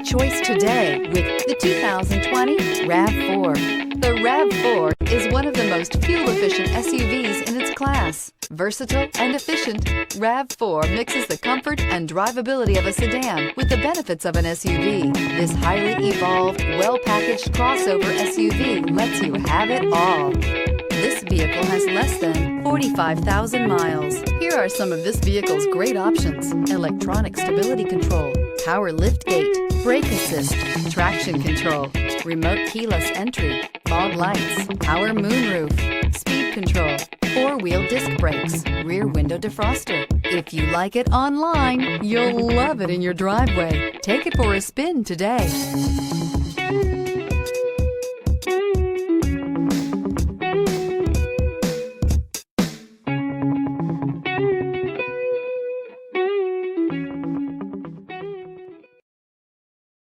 choice today with the 2020 RAV4. The RAV4 is one of the most fuel-efficient SUVs in its class. Versatile and efficient, RAV4 mixes the comfort and drivability of a sedan with the benefits of an SUV. This highly evolved, well-packaged crossover SUV lets you have it all. This vehicle has less than 45,000 miles. Here are some of this vehicle's great options: electronic stability control, power liftgate, brake assist, traction control, remote keyless entry, fog lights, power moonroof, speed control, four-wheel disc brakes, rear window defroster. If you like it online, you'll love it in your driveway. Take it for a spin today.